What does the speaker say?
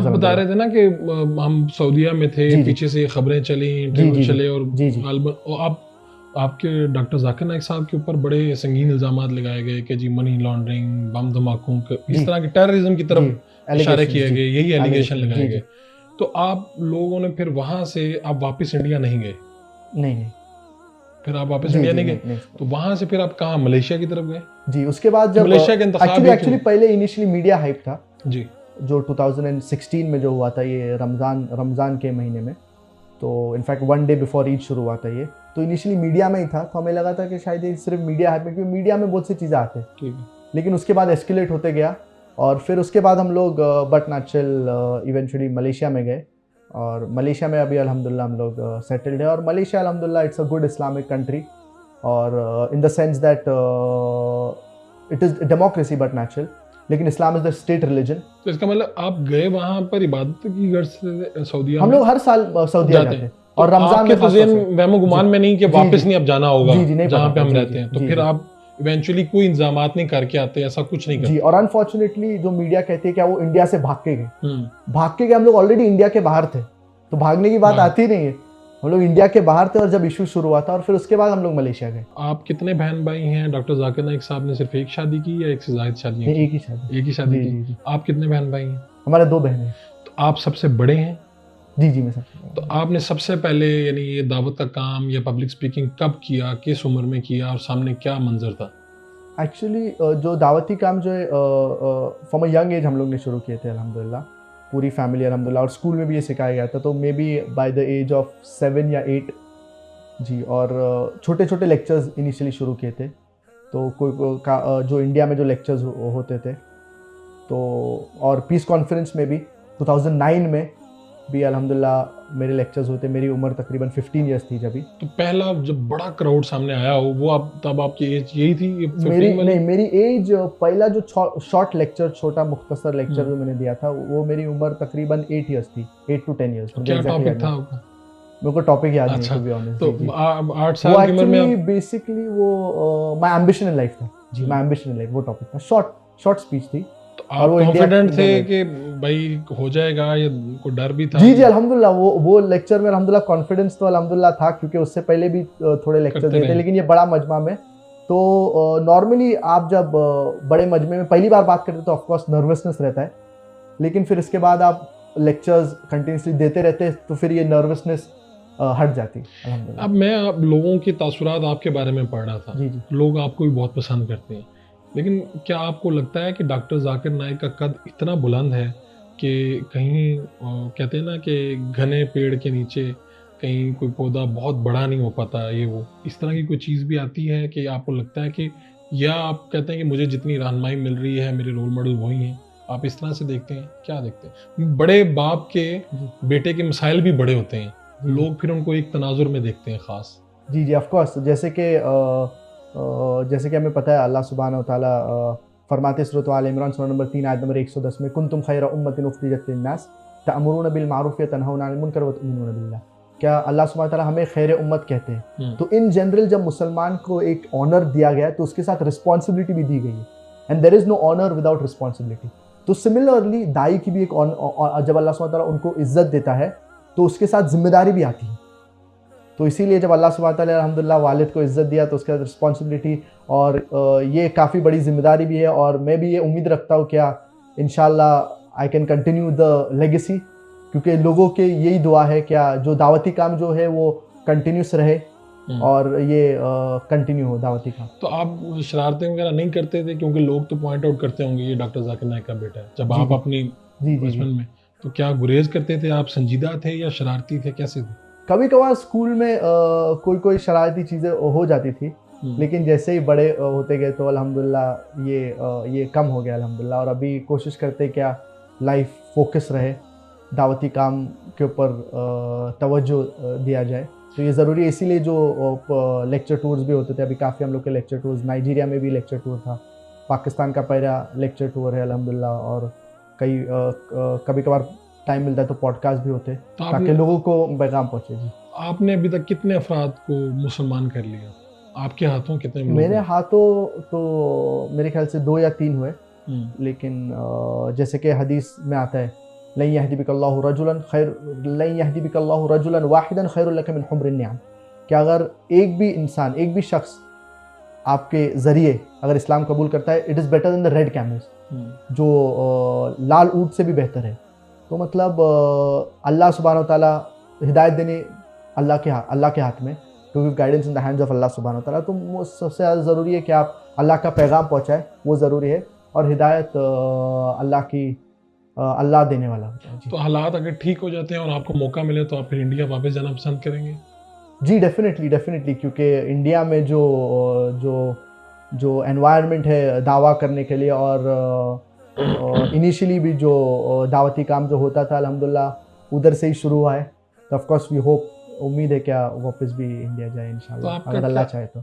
आप बता रहे थे ना कि हम सऊदीया में थे, जी, जी। पीछे से खबरें चली, जी, इंटरव्यू जी, जी। चले और जी, जी। आपके डॉक्टर जाकिर नाइक साहब के ऊपर बड़े संगीन इल्जामात लगाए गए कि जी मनी लॉन्ड्रिंग, बम धमाकों इस जी, तरह के टेररिज्म की जी। तरफ इशारे एलिगेशंस, किए जी। गए, यही एलिगेशन एलिगेशन, लगाए जी, गए। जी। तो आप लोगों ने फिर वहां से आप वापस इंडिया नहीं गए? नहीं, नहीं। फिर आप वापस जी, इंडिया जी, नहीं गए? नहीं, नहीं। तो वहां से फिर आप कहाँ, मलेशिया की तरफ गए? जी, उसके बाद कि जब मलेशिया का इंतखाब एक्चुअली ही क्यों? एक्चुअली पहले इनिशियली मीडिया हाइप था, जी। जो 2016 में जो हुआ था, ये रमज़ान के महीने में। तो इनफैक्ट 1 डे बिफोर ईद शुरू हुआ था ये। तो इनिशियली मीडिया में ही था, तो हमें लगा था कि शायद ये सिर्फ मीडिया हाइप में, क्योंकि मीडिया में बहुत सी चीज़ें आती हैं। ठीक है। लेकिन उसके बाद एस्केलेट होते गया, और फिर उसके बाद हम लोग बट नेचुरल इवेंचुअली मलेशिया में गए, और मलेशिया में अभी अल्हम्दुलिल्लाह हम लोग सेटल्ड है। और मलेशिया अल्हम्दुलिल्लाह it's a good Islamic country, और in the sense that it is democracy but natural, लेकिन Islam is the state religion. तो इसका मतलब आप गए वहां पर इबादत की गर्ज से सऊदीया हम में? लोग हर साल सऊदीया जाते जाते हैं। हैं, तो और रमज़ान आपके में तो खास तौर ज़हन से। वहमो जी, गुमान में नहीं कि जी, वापस जी। नहीं अब जाना होगा जी, जी, नहीं जहाँ पता पे था। हम जी, रहते जी, हैं, तो जी, फिर जी। आप इवेंचुअली कोई इंतजामात नहीं करके आते, ऐसा कुछ नहीं जी, करते? और अनफॉर्चुनेटली जो मीडिया कहती है कि वो इंडिया से भाग के गए। हम्म। भाग के गए, हम लोग ऑलरेडी इंडिया के बाहर थे, तो भागने की बात हाँ। आती नहीं है। हम लोग इंडिया के बाहर थे, और जब इशू शुरू हुआ था, और फिर उसके बाद हम लोग मलेशिया गए। आप कितने बहन भाई हैं? डॉक्टर जाकिर नाइक साहब ने सिर्फ एक शादी की या एक से ज्यादा शादियां नहीं, की? एक ही शादी। एक ही शादी जी, की। जी, जी। आप कितने बहन भाई हैं? हमारे 2 बहनें हैं। तो आप सबसे बड़े हैं? जी, जी, मैं सबसे बड़ा तो हूँ। आपने सबसे पहले यानी ये दावत का काम या पब्लिक स्पीकिंग कब किया, किस उम्र में किया और सामने क्या मंजर था? एक्चुअली जो दावती काम जो है फ्रॉम अ यंग एज हम लोग ने शुरू किए थे अल्हम्दुलिल्लाह, पूरी फैमिली अल्हम्दुलिल्लाह, और स्कूल में भी ये सिखाया गया था, तो maybe by the age of 7 या 8। जी, और छोटे-छोटे लेक्चर्स इनिशियली शुरू किए थे। तो जो इंडिया में जो लेक्चर्स होते थे, तो और पीस कॉन्फ्रेंस में भी 2009 में भी अल्हम्दुलिल्लाह मेरे लेक्चर्स हुए थे। मेरी उम्र तकरीबन 15 इयर्स थी जब भी। तो पहला जब बड़ा क्राउड सामने आया हो वो आप तब आपकी एज यही थी, ये मेरी 15 वाली? नहीं, मेरी एज पहला जो शॉर्ट लेक्चर, छोटा मुख्तसर लेक्चर जो मैंने दिया था, वो मेरी उम्र तकरीबन 8 इयर्स थी, 8 टू 10 इयर्स, तो मुझे क्या एग्जैक्टली याद टॉपिक था नहीं। आपका? मेरे को टॉपिक याद नहीं, अच्छा। To be honest. तो जी, जी। 8 वो साल की उम्र में एक्चुअली आप? बेसिकली वो माय एम्बिशन इन लाइफ था। जी, माय एम्बिशन इन लाइफ वो टॉपिक था। शॉर्ट शॉर्ट स्पीच थी, तो और आप वो कॉन्फिडेंट थे इंडिया में। कि भाई हो जाएगा, या कोई डर भी था जी, जी, कि अल्हम्दुलिल्लाह वो लेक्चर में अल्हम्दुलिल्लाह कॉन्फिडेंस तो अल्हम्दुलिल्लाह था, क्योंकि उससे पहले भी थोड़े लेक्चर करते दिए थे, रहे? लेकिन ये बड़ा मजमा में। तो नॉर्मली आप जब बड़े मजमे में पहली बार बात करते हो, तो ऑफ कोर्स नर्वसनेस रहता है, लेकिन फिर इसके बाद आप लेक्चर्स कंटिन्यूसली देते रहते हैं, तो फिर ये नर्वसनेस हट जाती अल्हम्दुलिल्लाह। अब मैं आप लोगों के तासुरात आपके बारे में पढ़ रहा था। जी, जी। लोग आपको भी बहुत पसंद करते हैं, लेकिन क्या आपको लगता है कि डॉक्टर जाकिर नाइक का कद इतना बुलंद है कि कहीं कहते हैं ना कि घने पेड़ के नीचे कहीं कोई पौधा बहुत बड़ा नहीं हो पाता, ये वो इस तरह की कोई चीज़ भी आती है कि आपको लगता है कि, या आप कहते हैं कि मुझे जितनी रहनुमाई मिल रही है मेरे रोल मॉडल वही हैं? आप इस तरह से देखते हैं, क्या देखते हैं? बड़े बाप के जी, बेटे के मसाइल भी बड़े होते हैं, जी, जी। लोग फिर उनको एक तनाजुर में देखते हैं ख़ास। जी, जी, ऑफ कोर्स, जैसे कि हमें पता है, अल्लाह सुब्हानहू व तआला फरमाते सूरत आल इमरान सूरा नंबर 3 आयत नंबर 110 में, कुंतुम खैरा उम्मतिन उखरिजत लिन्नास तअमुरूना बिल मारूफ व तनहौना अनिल मुनकर व तु'मिनूना बिल्लाह। क्या अल्लाह सुब्हानहू व तआला हमें खैर उम्मत कहते हैं? तो इन जनरल जब मुसलमान को एक ऑनर दिया गया है, तो उसके साथ रिस्पॉन्सिबिलिटी भी दी गई है, and there is no honour without responsibility. तो सिमिलरली दाई की भी एक जब अल्लाह सुब्हानहू व तआला उनको इज्जत देता है, तो उसके साथ जिम्मेदारी भी आती है। तो इसीलिए जब अल्लाह सुब्हानहू व तआला ने अल्हम्दुलिल्लाह वालिद को इज़्ज़त दिया, तो उसके बाद रिस्पॉन्सिबिलिटी, और ये काफ़ी बड़ी ज़िम्मेदारी भी है, और मैं भी ये उम्मीद रखता हूँ क्या इंशाअल्लाह I can continue the legacy, क्योंकि लोगों के यही दुआ है क्या जो दावती काम जो है वो कंटिन्यूस रहे, और ये कंटिन्यू हो दावती काम। तो आप शरारतें वगैरह नहीं करते थे? क्योंकि लोग तो पॉइंट आउट करते होंगे ये डॉक्टर जाकिर नाइक का बेटा है, जब जी, आप जी। अपनी जी, जी, जी। बचपन में, तो क्या गुरेज करते थे आप? संजीदा थे या शरारती थे, कैसे थे? कभी-कभार स्कूल में कोई शरारती चीज़ें हो जाती थी, लेकिन जैसे ही बड़े होते गए, तो अल्हम्दुलिल्लाह ये कम हो गया अल्हम्दुलिल्लाह, और अभी कोशिश करते हैं क्या लाइफ फोकस रहे, दावती काम के ऊपर तवज्जो दिया जाए। तो ये ज़रूरी है, इसीलिए जो लेक्चर टूर्स भी होते थे, अभी काफ़ी हम लोग के लेक्चर टूर्स, नाइजीरिया में भी लेक्चर टूर था, पाकिस्तान का पहला लेक्चर टूर है अल्हम्दुलिल्लाह, और कभी-कभार टाइम मिलता है तो पॉडकास्ट भी होते हैं, तो ताकि आपने लोगों को पैगाम पहुँचे। जी। आपने अभी तक कितने अफराद को मुसलमान कर लिया? आपके हाथों कितने लोग मेरे हुए? हाथों तो मेरे ख्याल से 2 या 3 हुए, हम्म। लेकिन जैसे कि हदीस में आता है लन यहदिबिकल्लाहु रजुलन खैर लन यहदिबिकल्लाहु रजुलन वाहिदन खैरुल लक मिन हुम्रिन निअम, कि अगर एक भी इंसान, एक भी शख्स आपके ज़रिए अगर इस्लाम कबूल करता है, it is better than the red camels, जो लाल ऊँट से भी बेहतर है। तो मतलब अल्लाह सुब्हानहू व तआला हिदायत देने अल्लाह के हाथ में, to give guidance in the hands of Allah सुब्हानहू व तआला। तो वो सबसे ज़्यादा ज़रूरी है कि आप अल्लाह का पैगाम पहुँचाएँ, वो ज़रूरी है, और हिदायत अल्लाह देने वाला होता है। जी तो हालात अगर ठीक हो जाते हैं और आपको मौका मिले तो आप फिर इंडिया वापस जाना पसंद करेंगे? जी, डेफ़िनेटली, क्योंकि इंडिया में जो एनवायरनमेंट है दावा करने के लिए, और इनिशियली भी जो दावती काम जो होता था अल्हम्दुलिल्लाह उधर से ही शुरू हुआ है। तो ऑफ कोर्स वी होप, उम्मीद है क्या वापस भी इंडिया जाए तो इंशाल्लाह, आपका अगर अल्लाह क्या चाहे तो।